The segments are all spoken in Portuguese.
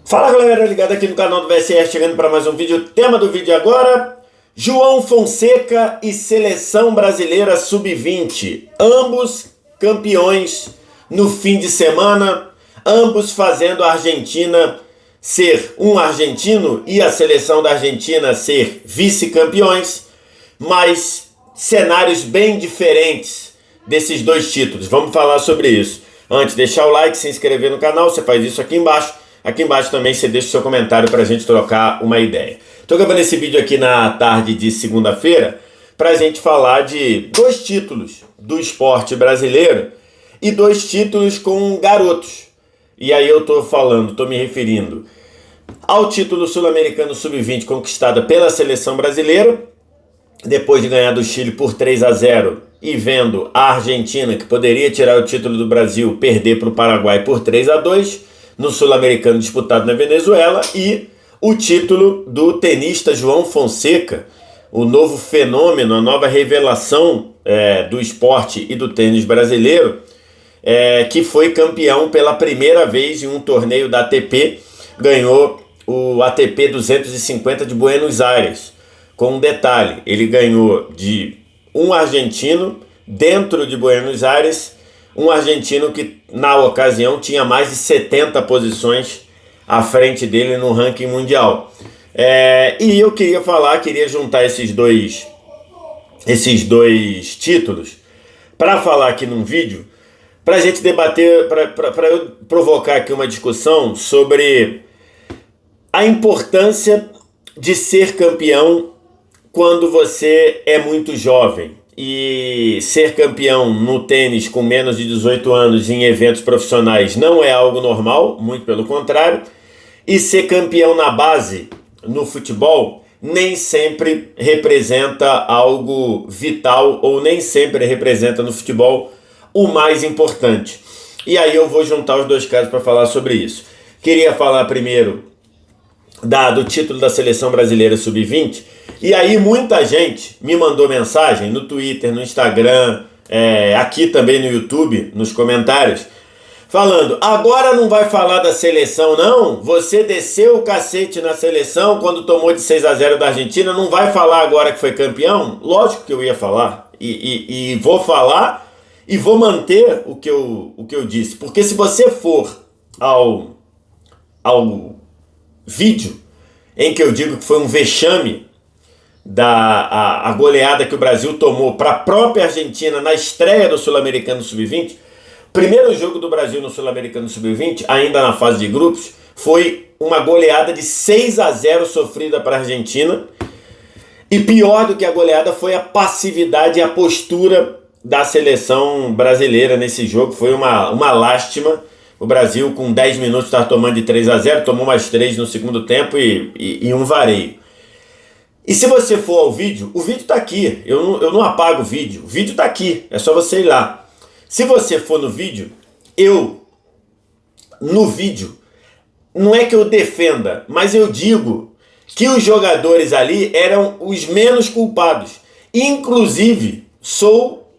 Fala galera, ligado aqui no canal do VSR, chegando para mais um vídeo. O tema do vídeo agora: João Fonseca e Seleção Brasileira Sub-20, ambos campeões no fim de semana, ambos fazendo a Argentina ser um argentino e a seleção da Argentina ser vice-campeões, mas cenários bem diferentes desses dois títulos. Vamos falar sobre isso. Antes, deixar o like, se inscrever no canal, você faz isso aqui embaixo. Aqui embaixo também você deixa o seu comentário para a gente trocar uma ideia. Estou gravando esse vídeo aqui na tarde de segunda-feira para a gente falar de dois títulos do esporte brasileiro e dois títulos com garotos. E aí eu estou me referindo ao título sul-americano sub-20 conquistado pela seleção brasileira, depois de ganhar do Chile por 3-0 e vendo a Argentina, que poderia tirar o título do Brasil, perder para o Paraguai por 3-2, no sul-americano disputado na Venezuela, e o título do tenista João Fonseca, o novo fenômeno, a nova revelação do esporte e do tênis brasileiro, que foi campeão pela primeira vez em um torneio da ATP, ganhou o ATP 250 de Buenos Aires. Com um detalhe, ele ganhou de um argentino dentro de Buenos Aires, um argentino que na ocasião tinha mais de 70 posições à frente dele no ranking mundial. E eu queria juntar esses dois títulos para falar aqui num vídeo, para a gente debater, para eu provocar aqui uma discussão sobre a importância de ser campeão quando você é muito jovem. E ser campeão no tênis com menos de 18 anos em eventos profissionais não é algo normal, muito pelo contrário. E ser campeão na base, no futebol, nem sempre representa algo vital, ou nem sempre representa no futebol o mais importante. E aí eu vou juntar os dois casos para falar sobre isso. Queria falar primeiro do título da Seleção Brasileira Sub-20, e aí muita gente me mandou mensagem no Twitter, no Instagram, aqui também no YouTube, nos comentários, falando: agora não vai falar da seleção não? Você desceu o cacete na seleção quando tomou de 6-0 da Argentina, não vai falar agora que foi campeão? Lógico que eu ia falar, e vou falar, e vou manter o que eu disse, porque se você for ao vídeo em que eu digo que foi um vexame a goleada que o Brasil tomou para a própria Argentina na estreia do Sul-Americano Sub-20, o primeiro jogo do Brasil no Sul-Americano Sub-20, ainda na fase de grupos, foi uma goleada de 6-0 sofrida para a Argentina, e pior do que a goleada foi a passividade e a postura da seleção brasileira nesse jogo. Foi uma lástima. O Brasil, com 10 minutos, estava tomando de 3-0, tomou mais 3 no segundo tempo e um vareio. E se você for ao vídeo, o vídeo está aqui. Eu não apago o vídeo está aqui, é só você ir lá. Se você for no vídeo, no vídeo, não é que eu defenda, mas eu digo que os jogadores ali eram os menos culpados. Inclusive, sou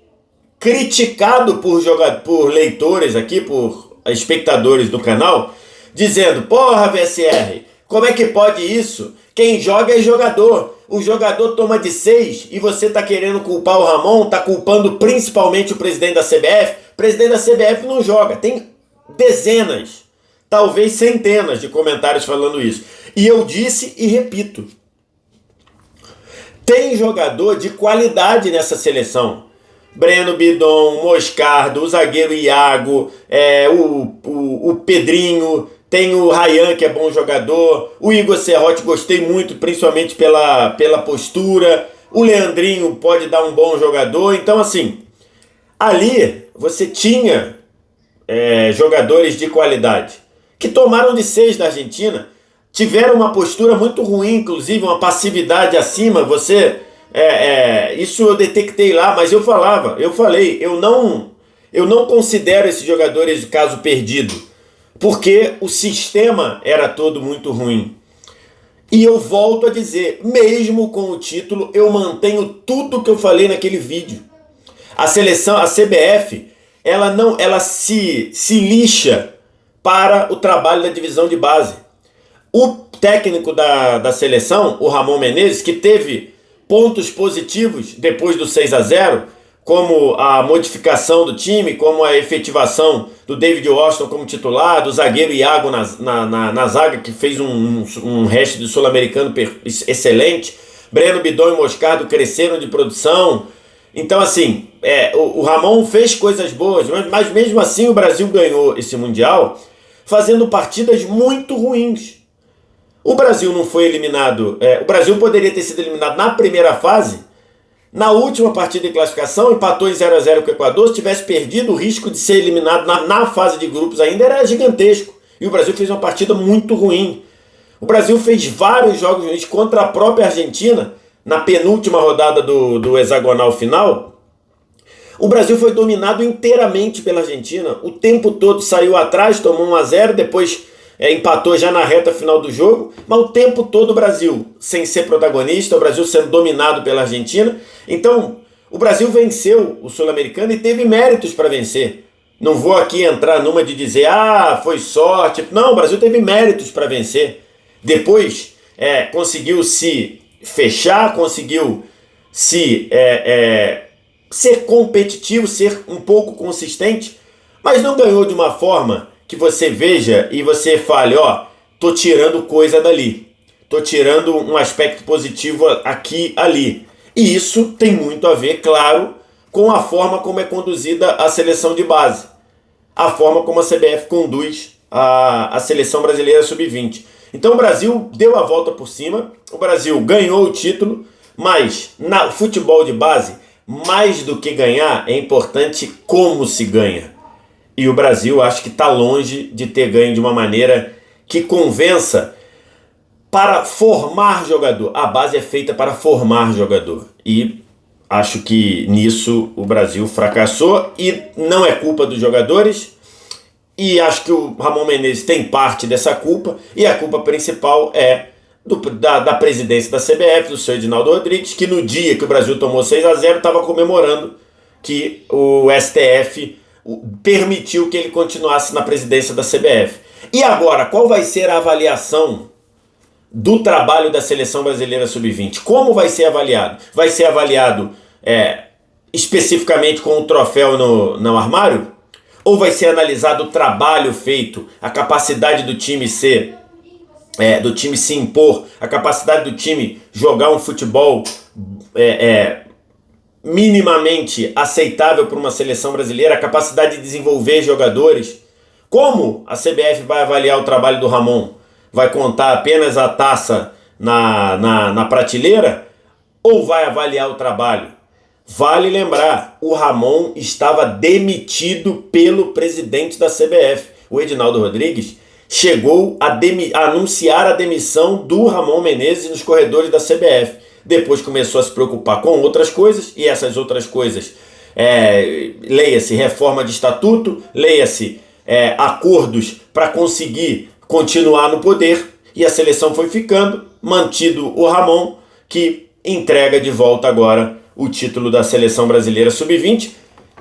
criticado por leitores aqui, por espectadores do canal, dizendo: porra, VSR, como é que pode isso? Quem joga é jogador. O jogador toma de 6 e você está querendo culpar o Ramon, está culpando principalmente o presidente da CBF. O presidente da CBF não joga. Tem dezenas, talvez centenas de comentários falando isso. E eu disse e repito: tem jogador de qualidade nessa seleção. Breno Bidon, Moscardo, o zagueiro Iago, o Pedrinho, tem o Ryan, que é bom jogador, o Igor Serrote, gostei muito, principalmente pela postura, o Leandrinho pode dar um bom jogador. Então, assim, ali você tinha jogadores de qualidade, que tomaram de 6 da Argentina, tiveram uma postura muito ruim, inclusive uma passividade acima. Isso eu detectei lá, mas eu não considero esses jogadores de caso perdido, porque o sistema era todo muito ruim. E eu volto a dizer, mesmo com o título, eu mantenho tudo que eu falei naquele vídeo. A seleção, a CBF, ela se lixa para o trabalho da divisão de base. O técnico da seleção, o Ramon Menezes, que teve pontos positivos depois do 6-0, como a modificação do time, como a efetivação do David Washington como titular, do zagueiro Iago na zaga, que fez um resto de sul-americano excelente. Breno Bidon e Moscardo cresceram de produção. Então, assim, o Ramon fez coisas boas, mas mesmo assim o Brasil ganhou esse Mundial fazendo partidas muito ruins. O Brasil não foi eliminado. O Brasil poderia ter sido eliminado na primeira fase. Na última partida de classificação, empatou em 0-0 com o Equador. Se tivesse perdido, o risco de ser eliminado na fase de grupos ainda era gigantesco. E o Brasil fez uma partida muito ruim. O Brasil fez vários jogos ruins contra a própria Argentina, na penúltima rodada do hexagonal final. O Brasil foi dominado inteiramente pela Argentina. O tempo todo saiu atrás, tomou 1-0, depois empatou já na reta final do jogo, mas o tempo todo o Brasil sem ser protagonista, o Brasil sendo dominado pela Argentina. Então, o Brasil venceu o Sul-Americano e teve méritos para vencer. Não vou aqui entrar numa de dizer, foi sorte. Não, o Brasil teve méritos para vencer. Depois, conseguiu se fechar, conseguiu se ser competitivo, ser um pouco consistente, mas não ganhou de uma forma que você veja e você fale, tô tirando coisa dali, tô tirando um aspecto positivo aqui, ali. E isso tem muito a ver, claro, com a forma como é conduzida a seleção de base, a forma como a CBF conduz a seleção brasileira sub-20. Então o Brasil deu a volta por cima, o Brasil ganhou o título, mas no futebol de base, mais do que ganhar, é importante como se ganha. E o Brasil acho que está longe de ter ganho de uma maneira que convença para formar jogador. A base é feita para formar jogador. E acho que nisso o Brasil fracassou e não é culpa dos jogadores. E acho que o Ramon Menezes tem parte dessa culpa. E a culpa principal é da presidência da CBF, do seu Edinaldo Rodrigues, que no dia que o Brasil tomou 6-0 estava comemorando que o STF permitiu que ele continuasse na presidência da CBF. E agora, qual vai ser a avaliação do trabalho da seleção brasileira sub-20? Como vai ser avaliado? Vai ser avaliado especificamente com um troféu no armário? Ou vai ser analisado o trabalho feito, a capacidade do time se impor, a capacidade do time jogar um futebol minimamente aceitável para uma seleção brasileira, a capacidade de desenvolver jogadores? Como a CBF vai avaliar o trabalho do Ramon? Vai contar apenas a taça na prateleira? Ou vai avaliar o trabalho? Vale lembrar, o Ramon estava demitido pelo presidente da CBF. O Edinaldo Rodrigues chegou a anunciar a demissão do Ramon Menezes nos corredores da CBF. Depois começou a se preocupar com outras coisas, e essas outras coisas, leia-se reforma de estatuto, leia-se acordos para conseguir continuar no poder, e a seleção foi ficando, mantido o Ramon, que entrega de volta agora o título da seleção brasileira sub-20,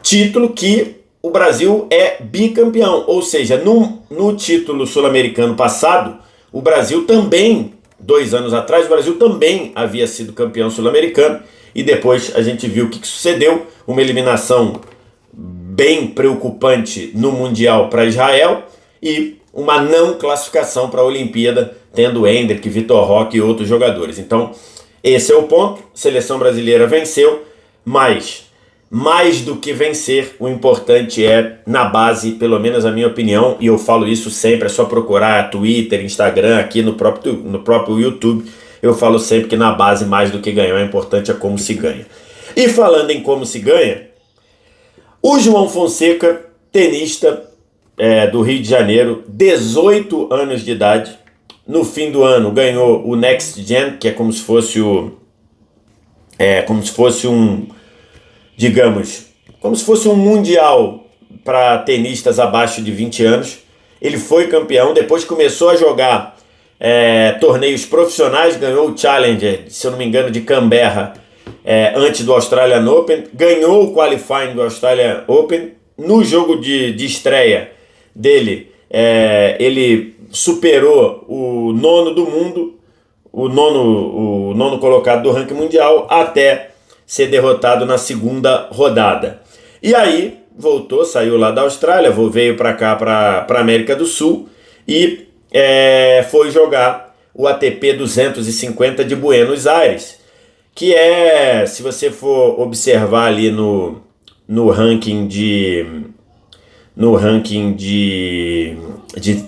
título que o Brasil é bicampeão, ou seja, no título sul-americano passado, o Brasil também, 2 anos atrás, o Brasil também havia sido campeão sul-americano, e depois a gente viu o que sucedeu, uma eliminação bem preocupante no Mundial para Israel, e uma não classificação para a Olimpíada, tendo Hendrick, Vitor Roque e outros jogadores. Então, esse é o ponto, a seleção brasileira venceu, mas mais do que vencer, o importante é, na base, pelo menos a minha opinião, e eu falo isso sempre, é só procurar Twitter, Instagram, aqui no próprio YouTube, eu falo sempre que na base, mais do que ganhar, o importante é como se ganha. E falando em como se ganha, o João Fonseca, tenista do Rio de Janeiro, 18 anos de idade, no fim do ano ganhou o Next Gen, que é como se fosse um mundial para tenistas abaixo de 20 anos. Ele foi campeão, depois começou a jogar torneios profissionais, ganhou o Challenger, se eu não me engano, de Canberra, antes do Australian Open, ganhou o Qualifying do Australian Open. No jogo de estreia dele, ele superou o nono do mundo, o nono colocado do ranking mundial, até ser derrotado na segunda rodada. E aí voltou, saiu lá da Austrália, veio para cá, para a América do Sul, e foi jogar o ATP 250 de Buenos Aires, que se você for observar ali no ranking de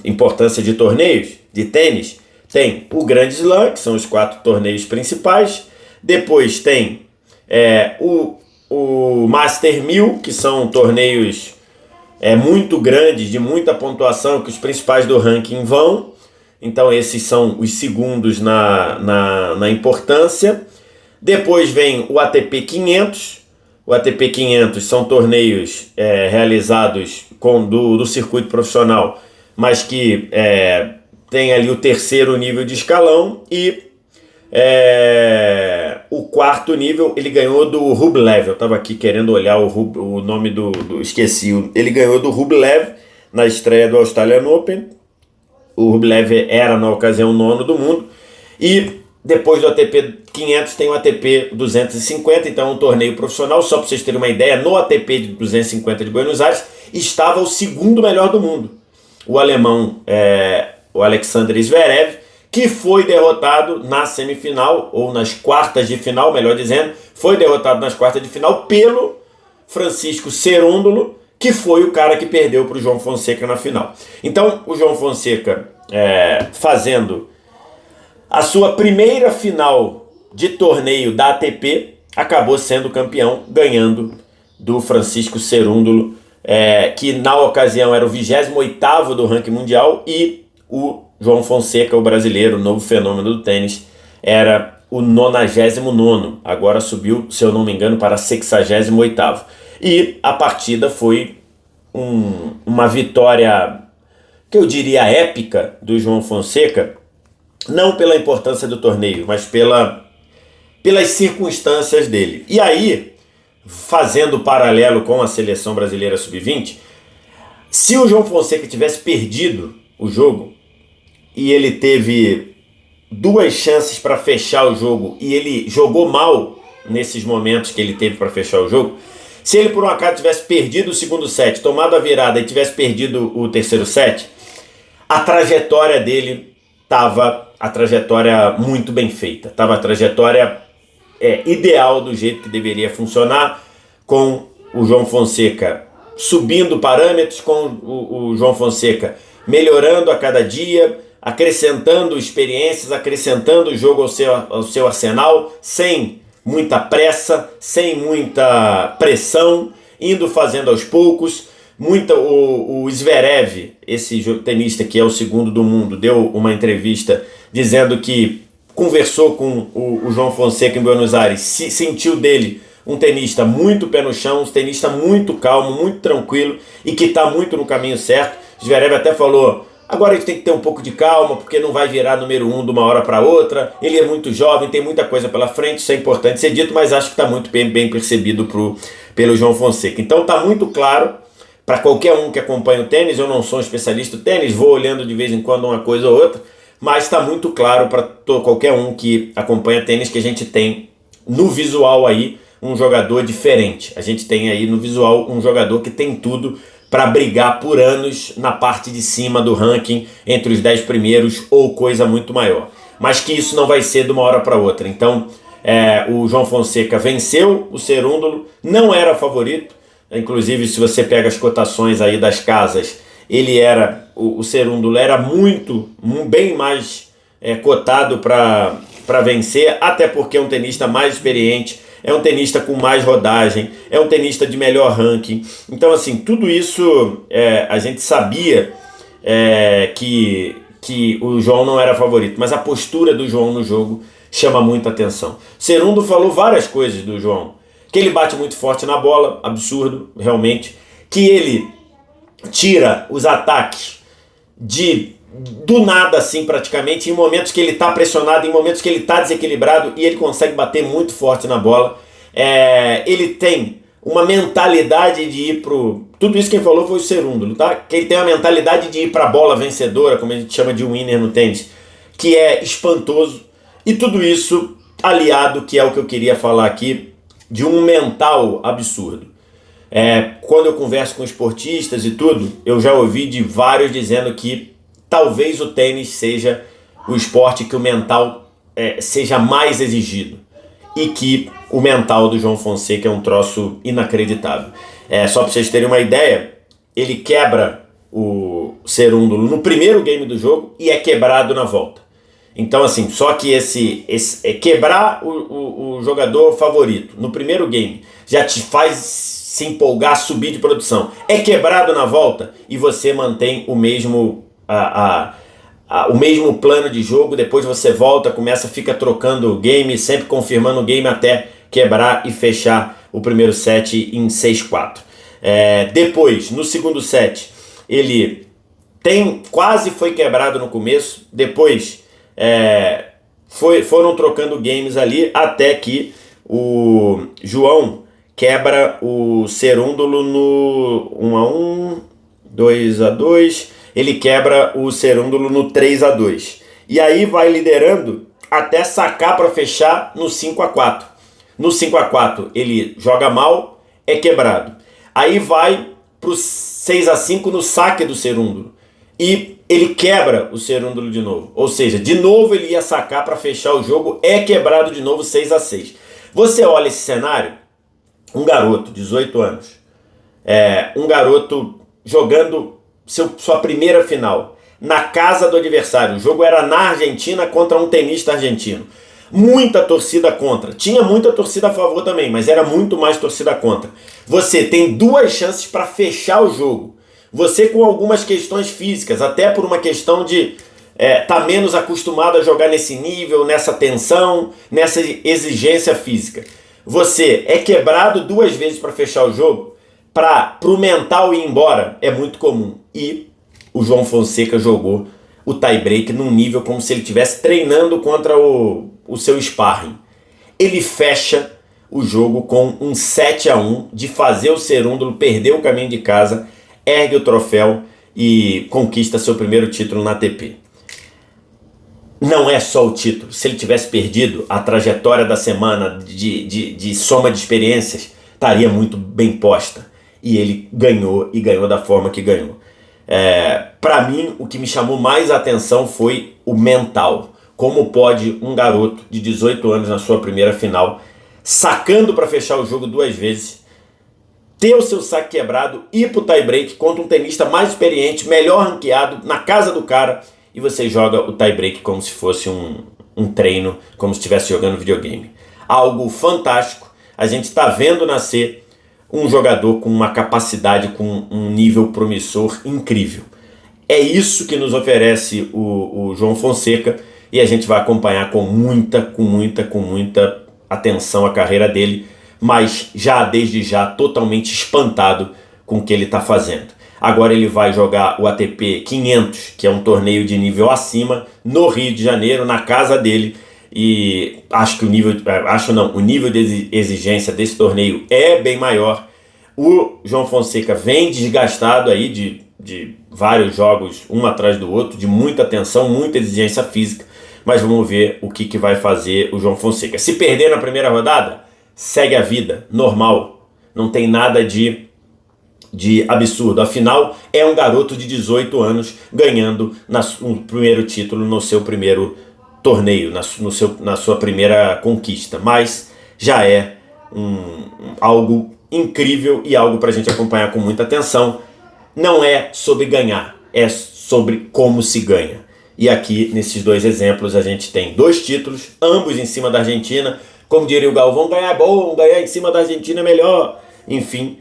importância de torneios de tênis, tem o Grand Slam, que são os 4 torneios principais, depois tem o Master 1000, que são torneios muito grandes, de muita pontuação, que os principais do ranking vão, então esses são os segundos na importância. Depois vem o ATP 500, o ATP 500 são torneios realizados do circuito profissional, mas que tem ali o terceiro nível de escalão, e o quarto nível ele ganhou do Rublev. Eu estava aqui querendo olhar o nome esqueci. Ele ganhou do Rublev na estreia do Australian Open. O Rublev era na ocasião o nono do mundo, e depois do ATP 500 tem o ATP 250, então um torneio profissional. Só para vocês terem uma ideia, no ATP de 250 de Buenos Aires estava o segundo melhor do mundo, o alemão o Alexander Zverev, que foi derrotado na semifinal, ou nas quartas de final, melhor dizendo, foi derrotado nas quartas de final pelo Francisco Cerúndolo, que foi o cara que perdeu para o João Fonseca na final. Então o João Fonseca fazendo a sua primeira final de torneio da ATP, acabou sendo campeão, ganhando do Francisco Cerúndolo, que na ocasião era o 28º do ranking mundial, e o João Fonseca, o brasileiro, o novo fenômeno do tênis, era o 99º, agora subiu, se eu não me engano, para 68º. E a partida foi uma vitória, que eu diria épica, do João Fonseca, não pela importância do torneio, mas pelas circunstâncias dele. E aí, fazendo paralelo com a seleção brasileira sub-20, se o João Fonseca tivesse perdido o jogo, e ele teve 2 chances para fechar o jogo, e ele jogou mal nesses momentos que ele teve para fechar o jogo, se ele por um acaso tivesse perdido o segundo set, tomado a virada e tivesse perdido o terceiro set, a trajetória dele estava a trajetória muito bem feita, estava a trajetória ideal, do jeito que deveria funcionar, com o João Fonseca subindo parâmetros, com o João Fonseca melhorando a cada dia, acrescentando experiências, acrescentando o jogo ao seu arsenal, sem muita pressa, sem muita pressão, indo fazendo aos poucos. O Zverev, esse tenista que é o segundo do mundo, deu uma entrevista dizendo que conversou com o João Fonseca em Buenos Aires, sentiu dele um tenista muito pé no chão, um tenista muito calmo, muito tranquilo, e que está muito no caminho certo. Zverev até falou: agora a gente tem que ter um pouco de calma, porque não vai virar número 1 de uma hora para outra, ele é muito jovem, tem muita coisa pela frente, isso é importante ser dito, mas acho que está muito bem percebido pelo João Fonseca. Então está muito claro para qualquer um que acompanha o tênis. Eu não sou um especialista do tênis, vou olhando de vez em quando uma coisa ou outra, mas está muito claro para qualquer um que acompanha tênis que a gente tem no visual aí um jogador diferente. A gente tem aí no visual um jogador que tem tudo para brigar por anos na parte de cima do ranking, entre os 10 primeiros ou coisa muito maior. Mas que isso não vai ser de uma hora para outra. Então o João Fonseca venceu o Cerúndolo, não era favorito. Inclusive, se você pega as cotações aí das casas, o Cerúndolo era bem mais cotado para vencer, até porque é um tenista mais experiente, é um tenista com mais rodagem, é um tenista de melhor ranking. Então, assim, tudo isso a gente sabia que o João não era favorito, mas a postura do João no jogo chama muita atenção. Cerúndolo falou várias coisas do João, que ele bate muito forte na bola, absurdo, realmente, que ele tira os ataques do nada, assim, praticamente, em momentos que ele está pressionado, em momentos que ele está desequilibrado, e ele consegue bater muito forte na bola. Ele tem uma mentalidade de ir pro... Tudo isso quem falou foi o Cerúndolo, tá? Que ele tem uma mentalidade de ir pra bola vencedora, como a gente chama de winner no tênis, que é espantoso. E tudo isso aliado, que é o que eu queria falar aqui, de um mental absurdo. Quando eu converso com esportistas e tudo, eu já ouvi de vários dizendo que talvez o tênis seja o esporte que o mental seja mais exigido. E que o mental do João Fonseca é um troço inacreditável. Só para vocês terem uma ideia, ele quebra o Cerúndolo no primeiro game do jogo e é quebrado na volta. Então, assim, só que quebrar o jogador favorito no primeiro game já te faz se empolgar, subir de produção. É quebrado na volta e você mantém o mesmo o mesmo plano de jogo, depois você volta, fica trocando o game, sempre confirmando o game até quebrar e fechar o primeiro set em 6-4. Depois, no segundo set, ele quase foi quebrado no começo, depois foram trocando games ali até que o João quebra o Cerúndolo no 1-1, 2-2, ele quebra o Cerúndolo no 3-2. E aí vai liderando até sacar para fechar no 5-4. No 5-4 ele joga mal, é quebrado. Aí vai pro 6-5 no saque do Cerúndolo. E ele quebra o Cerúndolo de novo. Ou seja, de novo ele ia sacar para fechar o jogo, é quebrado de novo 6-6. Você olha esse cenário, um garoto, 18 anos, um garoto jogando sua primeira final, na casa do adversário. O jogo era na Argentina contra um tenista argentino. Muita torcida contra. Tinha muita torcida a favor também, mas era muito mais torcida contra. Você tem 2 chances para fechar o jogo. Você com algumas questões físicas, até por uma questão de tá menos acostumado a jogar nesse nível, nessa tensão, nessa exigência física. Você é quebrado 2 vezes para fechar o jogo, para o mental ir embora, é muito comum. E o João Fonseca jogou o tie-break num nível como se ele estivesse treinando contra o seu sparring. Ele fecha o jogo com um 7-1 de fazer o Cerúndolo perder o caminho de casa, ergue o troféu e conquista seu primeiro título na ATP. Não é só o título. Se ele tivesse perdido, a trajetória da semana de soma de experiências estaria muito bem posta. E ele ganhou, e ganhou da forma que ganhou. Para mim, o que me chamou mais a atenção foi o mental. Como pode um garoto de 18 anos na sua primeira final, sacando para fechar o jogo 2 vezes, ter o seu saque quebrado, ir pro tie-break contra um tenista mais experiente, melhor ranqueado, na casa do cara, e você joga o tie-break como se fosse um treino, como se estivesse jogando videogame. Algo fantástico. A gente está vendo nascer um jogador com uma capacidade, com um nível promissor incrível. É isso que nos oferece o João Fonseca, e a gente vai acompanhar com muita atenção a carreira dele, mas desde já totalmente espantado com o que ele está fazendo. Agora ele vai jogar o ATP 500, que é um torneio de nível acima, no Rio de Janeiro, na casa dele. E acho que o nível de exigência desse torneio é bem maior. O João Fonseca vem desgastado aí de vários jogos, um atrás do outro, de muita tensão, muita exigência física. Mas vamos ver o que vai fazer o João Fonseca. Se perder na primeira rodada, segue a vida, normal. Não tem nada de absurdo. Afinal, é um garoto de 18 anos ganhando o primeiro título no seu primeiro torneio, na sua primeira conquista. Mas já é algo incrível e algo para a gente acompanhar com muita atenção. Não é sobre ganhar, é sobre como se ganha. E aqui, nesses 2 exemplos, a gente tem 2 títulos, ambos em cima da Argentina. Como diria o Galvão, ganhar é bom, ganhar em cima da Argentina é melhor. Enfim,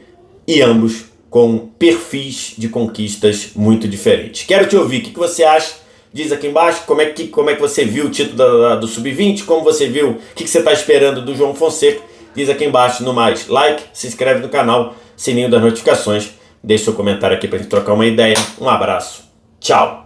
e ambos com perfis de conquistas muito diferentes. Quero te ouvir, o que você acha? Diz aqui embaixo como é que você viu o título do Sub-20, como você viu, o que você está esperando do João Fonseca. Diz aqui embaixo, no mais, like, se inscreve no canal, sininho das notificações, deixa seu comentário aqui para a gente trocar uma ideia. Um abraço, tchau!